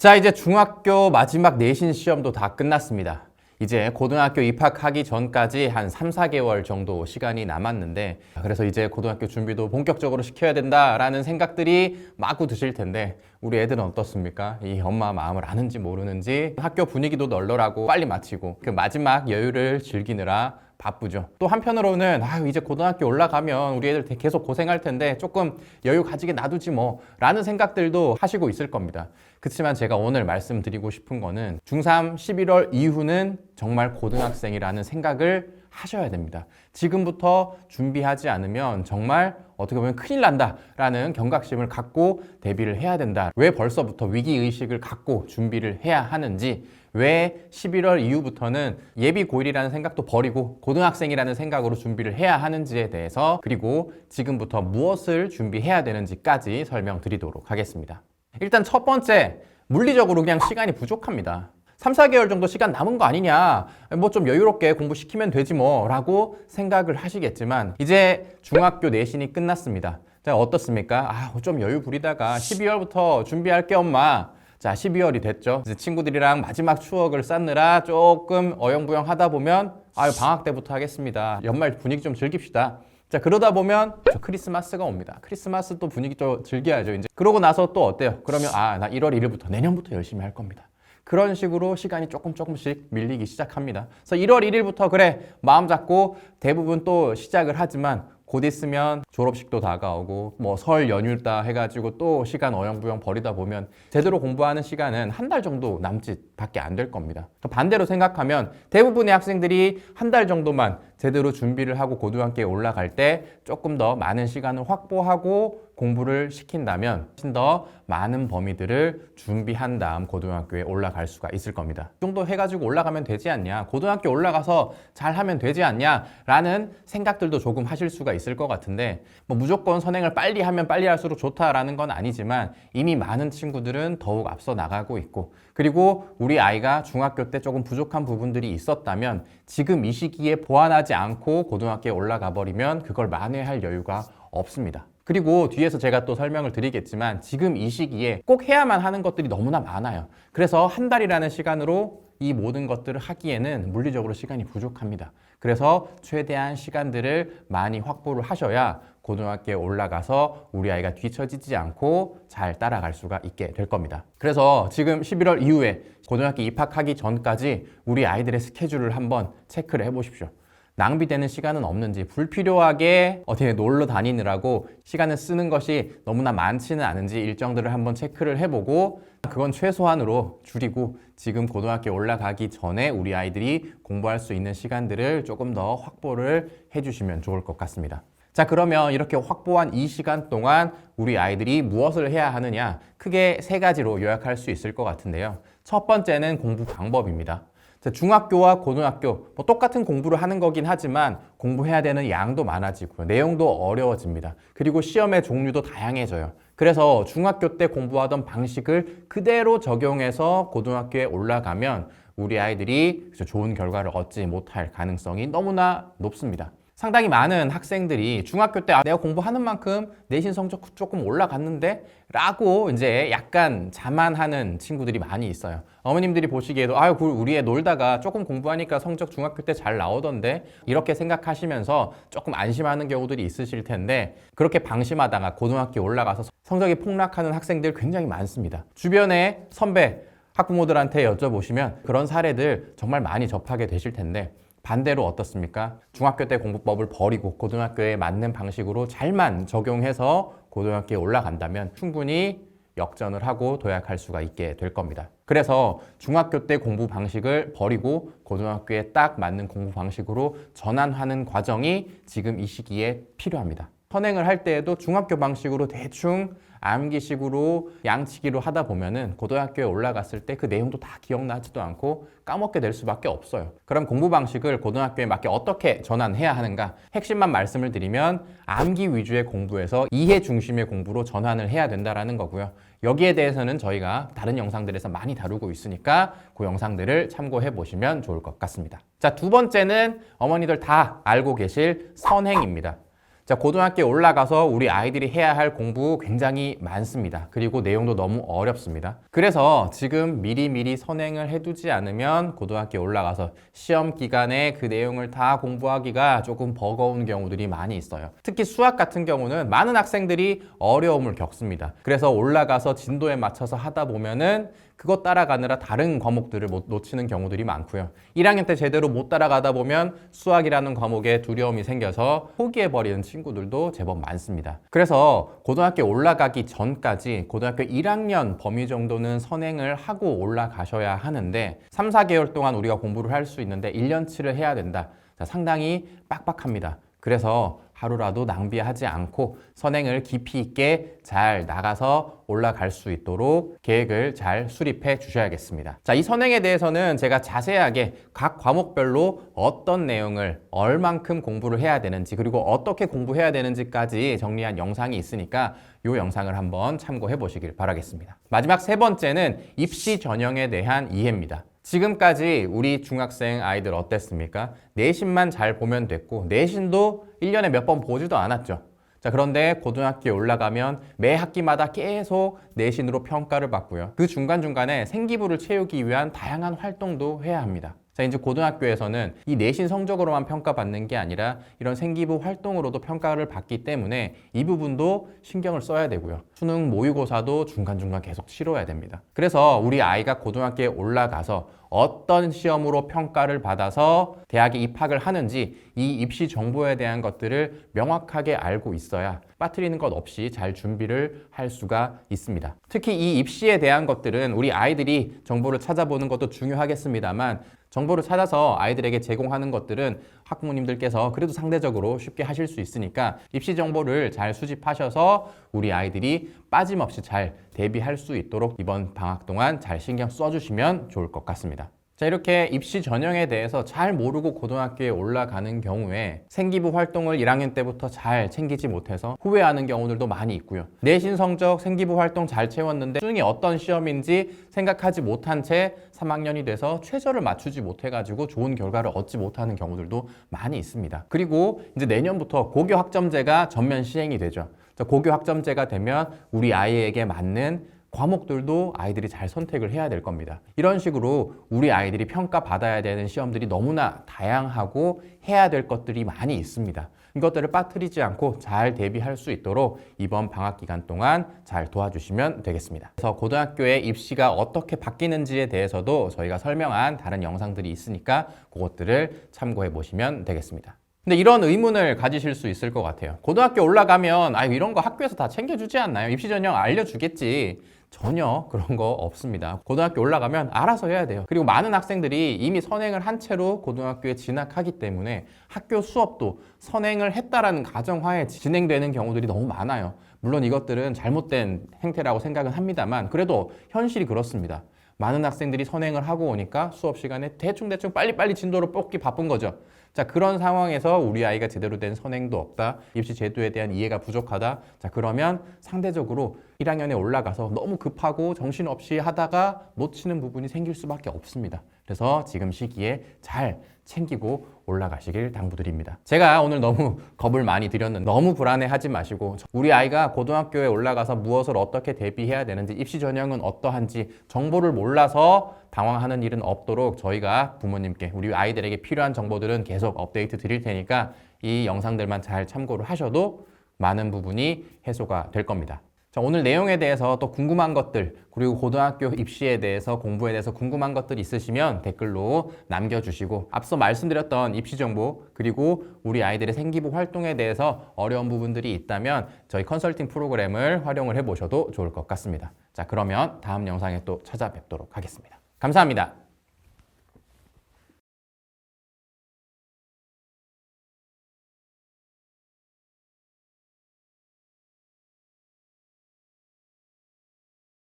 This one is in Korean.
자, 이제 중학교 마지막 내신 시험도 다 끝났습니다. 이제 고등학교 입학하기 전까지 한 3, 4개월 정도 시간이 남았는데, 그래서 이제 고등학교 준비도 본격적으로 시켜야 된다라는 생각들이 마구 드실 텐데, 우리 애들은 어떻습니까? 이 엄마 마음을 아는지 모르는지 학교 분위기도 널널하고 빨리 마치고 그 마지막 여유를 즐기느라 바쁘죠. 또 한편으로는 이제 고등학교 올라가면 우리 애들 계속 고생할 텐데 조금 여유 가지게 놔두지 뭐 라는 생각들도 하시고 있을 겁니다. 그렇지만 제가 오늘 말씀드리고 싶은 거는 중3 11월 이후는 정말 고등학생이라는 생각을 하셔야 됩니다. 지금부터 준비하지 않으면 정말 어떻게 보면 큰일 난다라는 경각심을 갖고 대비를 해야 된다. 왜 벌써부터 위기의식을 갖고 준비를 해야 하는지, 왜 11월 이후부터는 예비 고1이라는 생각도 버리고 고등학생이라는 생각으로 준비를 해야 하는지에 대해서, 그리고 지금부터 무엇을 준비해야 되는지까지 설명드리도록 하겠습니다. 일단 첫 번째, 물리적으로 그냥 시간이 부족합니다. 3, 4개월 정도 시간 남은 거 아니냐, 뭐 좀 여유롭게 공부시키면 되지 뭐 라고 생각을 하시겠지만, 이제 중학교 내신이 끝났습니다. 자, 어떻습니까? 좀 여유 부리다가 12월부터 준비할게 엄마. 자, 12월이 됐죠. 이제 친구들이랑 마지막 추억을 쌓느라 조금 어영부영 하다 보면 방학 때부터 하겠습니다. 연말 분위기 좀 즐깁시다. 자, 그러다 보면 크리스마스가 옵니다. 크리스마스 또 분위기 좀 즐겨야죠. 이제 그러고 나서 또 어때요? 그러면 나 1월 1일부터 내년부터 열심히 할 겁니다. 그런 식으로 시간이 조금씩 밀리기 시작합니다. 그래서 1월 1일부터 그래 마음 잡고 대부분 또 시작을 하지만, 곧 있으면 졸업식도 다가오고 뭐 설 연휴다 해가지고 또 시간 어영부영 버리다 보면 제대로 공부하는 시간은 한 달 정도 남짓 밖에 안 될 겁니다. 반대로 생각하면 대부분의 학생들이 한 달 정도만 제대로 준비를 하고 고등학교에 올라갈 때 조금 더 많은 시간을 확보하고 공부를 시킨다면 훨씬 더 많은 범위들을 준비한 다음 고등학교에 올라갈 수가 있을 겁니다. 이 정도 해가지고 올라가면 되지 않냐, 고등학교 올라가서 잘하면 되지 않냐 라는 생각들도 조금 하실 수가 있을 것 같은데, 뭐 무조건 선행을 빨리 하면 빨리 할수록 좋다라는 건 아니지만, 이미 많은 친구들은 더욱 앞서 나가고 있고, 그리고 우리 아이가 중학교 때 조금 부족한 부분들이 있었다면 지금 이 시기에 보완하지 않고 고등학교에 올라가 버리면 그걸 만회할 여유가 없습니다. 그리고 뒤에서 제가 또 설명을 드리겠지만, 지금 이 시기에 꼭 해야만 하는 것들이 너무나 많아요. 그래서 한 달이라는 시간으로 이 모든 것들을 하기에는 물리적으로 시간이 부족합니다. 그래서 최대한 시간들을 많이 확보를 하셔야 고등학교에 올라가서 우리 아이가 뒤처지지 않고 잘 따라갈 수가 있게 될 겁니다. 그래서 지금 11월 이후에 고등학교 입학하기 전까지 우리 아이들의 스케줄을 한번 체크를 해보십시오. 낭비되는 시간은 없는지, 불필요하게 어떻게 놀러 다니느라고 시간을 쓰는 것이 너무나 많지는 않은지 일정들을 한번 체크를 해보고, 그건 최소한으로 줄이고 지금 고등학교 올라가기 전에 우리 아이들이 공부할 수 있는 시간들을 조금 더 확보를 해주시면 좋을 것 같습니다. 자, 그러면 이렇게 확보한 이 시간 동안 우리 아이들이 무엇을 해야 하느냐, 크게 3가지로 요약할 수 있을 것 같은데요. 첫 번째는 공부 방법입니다. 중학교와 고등학교 똑같은 공부를 하는 거긴 하지만 공부해야 되는 양도 많아지고요, 내용도 어려워집니다. 그리고 시험의 종류도 다양해져요. 그래서 중학교 때 공부하던 방식을 그대로 적용해서 고등학교에 올라가면 우리 아이들이 좋은 결과를 얻지 못할 가능성이 너무나 높습니다. 상당히 많은 학생들이 중학교 때 내가 공부하는 만큼 내신 성적 조금 올라갔는데 라고 이제 약간 자만하는 친구들이 많이 있어요. 어머님들이 보시기에도 우리 애 놀다가 조금 공부하니까 성적 중학교 때 잘 나오던데, 이렇게 생각하시면서 조금 안심하는 경우들이 있으실 텐데, 그렇게 방심하다가 고등학교 올라가서 성적이 폭락하는 학생들 굉장히 많습니다. 주변에 선배 학부모들한테 여쭤보시면 그런 사례들 정말 많이 접하게 되실 텐데, 반대로 어떻습니까? 중학교 때 공부법을 버리고 고등학교에 맞는 방식으로 잘만 적용해서 고등학교에 올라간다면 충분히 역전을 하고 도약할 수가 있게 될 겁니다. 그래서 중학교 때 공부 방식을 버리고 고등학교에 딱 맞는 공부 방식으로 전환하는 과정이 지금 이 시기에 필요합니다. 선행을 할 때에도 중학교 방식으로 대충 암기식으로 양치기로 하다 보면은 고등학교에 올라갔을 때 그 내용도 다 기억나지도 않고 까먹게 될 수밖에 없어요. 그럼 공부 방식을 고등학교에 맞게 어떻게 전환해야 하는가? 핵심만 말씀을 드리면 암기 위주의 공부에서 이해 중심의 공부로 전환을 해야 된다라는 거고요. 여기에 대해서는 저희가 다른 영상들에서 많이 다루고 있으니까 그 영상들을 참고해 보시면 좋을 것 같습니다. 자, 두 번째는 어머니들 다 알고 계실 선행입니다. 자, 고등학교에 올라가서 우리 아이들이 해야 할 공부 굉장히 많습니다. 그리고 내용도 너무 어렵습니다. 그래서 지금 미리미리 선행을 해두지 않으면 고등학교에 올라가서 시험 기간에 그 내용을 다 공부하기가 조금 버거운 경우들이 많이 있어요. 특히 수학 같은 경우는 많은 학생들이 어려움을 겪습니다. 그래서 올라가서 진도에 맞춰서 하다 보면은 그것 따라가느라 다른 과목들을 놓치는 경우들이 많고요. 1학년 때 제대로 못 따라가다 보면 수학이라는 과목에 두려움이 생겨서 포기해버리는 친구들도 제법 많습니다. 그래서 고등학교에 올라가기 전까지 고등학교 1학년 범위 정도는 선행을 하고 올라가셔야 하는데 3, 4개월 동안 우리가 공부를 할 수 있는데 1년치를 해야 된다. 자, 상당히 빡빡합니다. 그래서 하루라도 낭비하지 않고 선행을 깊이 있게 잘 나가서 올라갈 수 있도록 계획을 잘 수립해 주셔야겠습니다. 자, 이 선행에 대해서는 제가 자세하게 각 과목별로 어떤 내용을 얼만큼 공부를 해야 되는지 그리고 어떻게 공부해야 되는지까지 정리한 영상이 있으니까 이 영상을 한번 참고해 보시길 바라겠습니다. 마지막 세 번째는 입시 전형에 대한 이해입니다. 지금까지 우리 중학생 아이들 어땠습니까? 내신만 잘 보면 됐고 내신도 1년에 몇 번 보지도 않았죠. 자, 그런데 고등학교에 올라가면 매 학기마다 계속 내신으로 평가를 받고요. 그 중간중간에 생기부를 채우기 위한 다양한 활동도 해야 합니다. 자, 이제 고등학교에서는 이 내신 성적으로만 평가받는 게 아니라 이런 생기부 활동으로도 평가를 받기 때문에 이 부분도 신경을 써야 되고요. 수능 모의고사도 중간중간 계속 치러야 됩니다. 그래서 우리 아이가 고등학교에 올라가서 어떤 시험으로 평가를 받아서 대학에 입학을 하는지 이 입시 정보에 대한 것들을 명확하게 알고 있어야 빠뜨리는 것 없이 잘 준비를 할 수가 있습니다. 특히 이 입시에 대한 것들은 우리 아이들이 정보를 찾아보는 것도 중요하겠습니다만 정보를 찾아서 아이들에게 제공하는 것들은 학부모님들께서 그래도 상대적으로 쉽게 하실 수 있으니까 입시 정보를 잘 수집하셔서 우리 아이들이 빠짐없이 잘 대비할 수 있도록 이번 방학 동안 잘 신경 써주시면 좋을 것 같습니다. 자, 이렇게 입시 전형에 대해서 잘 모르고 고등학교에 올라가는 경우에 생기부 활동을 1학년 때부터 잘 챙기지 못해서 후회하는 경우들도 많이 있고요. 내신 성적, 생기부 활동 잘 채웠는데 수능이 어떤 시험인지 생각하지 못한 채 3학년이 돼서 최저를 맞추지 못해가지고 좋은 결과를 얻지 못하는 경우들도 많이 있습니다. 그리고 이제 내년부터 고교 학점제가 전면 시행이 되죠. 자, 고교 학점제가 되면 우리 아이에게 맞는 과목들도 아이들이 잘 선택을 해야 될 겁니다. 이런 식으로 우리 아이들이 평가받아야 되는 시험들이 너무나 다양하고 해야 될 것들이 많이 있습니다. 이것들을 빠뜨리지 않고 잘 대비할 수 있도록 이번 방학 기간 동안 잘 도와주시면 되겠습니다. 그래서 고등학교의 입시가 어떻게 바뀌는지에 대해서도 저희가 설명한 다른 영상들이 있으니까 그것들을 참고해 보시면 되겠습니다. 근데 이런 의문을 가지실 수 있을 것 같아요. 고등학교 올라가면 이런 거 학교에서 다 챙겨주지 않나요? 입시 전형 알려주겠지. 전혀 그런 거 없습니다. 고등학교 올라가면 알아서 해야 돼요. 그리고 많은 학생들이 이미 선행을 한 채로 고등학교에 진학하기 때문에 학교 수업도 선행을 했다라는 가정하에 진행되는 경우들이 너무 많아요. 물론 이것들은 잘못된 행태라고 생각은 합니다만 그래도 현실이 그렇습니다. 많은 학생들이 선행을 하고 오니까 수업 시간에 대충 빨리빨리 진도를 뽑기 바쁜 거죠. 자, 그런 상황에서 우리 아이가 제대로 된 선행도 없다. 입시 제도에 대한 이해가 부족하다. 자, 그러면 상대적으로 1학년에 올라가서 너무 급하고 정신없이 하다가 놓치는 부분이 생길 수밖에 없습니다. 그래서 지금 시기에 잘 챙기고 올라가시길 당부드립니다. 제가 오늘 너무 겁을 많이 드렸는데 너무 불안해하지 마시고 우리 아이가 고등학교에 올라가서 무엇을 어떻게 대비해야 되는지 입시 전형은 어떠한지 정보를 몰라서 당황하는 일은 없도록 저희가 부모님께 우리 아이들에게 필요한 정보들은 계속 업데이트 드릴 테니까 이 영상들만 잘 참고를 하셔도 많은 부분이 해소가 될 겁니다. 자, 오늘 내용에 대해서 또 궁금한 것들 그리고 고등학교 입시에 대해서 공부에 대해서 궁금한 것들 있으시면 댓글로 남겨주시고 앞서 말씀드렸던 입시 정보 그리고 우리 아이들의 생기부 활동에 대해서 어려운 부분들이 있다면 저희 컨설팅 프로그램을 활용을 해보셔도 좋을 것 같습니다. 자, 그러면 다음 영상에 또 찾아뵙도록 하겠습니다. 감사합니다.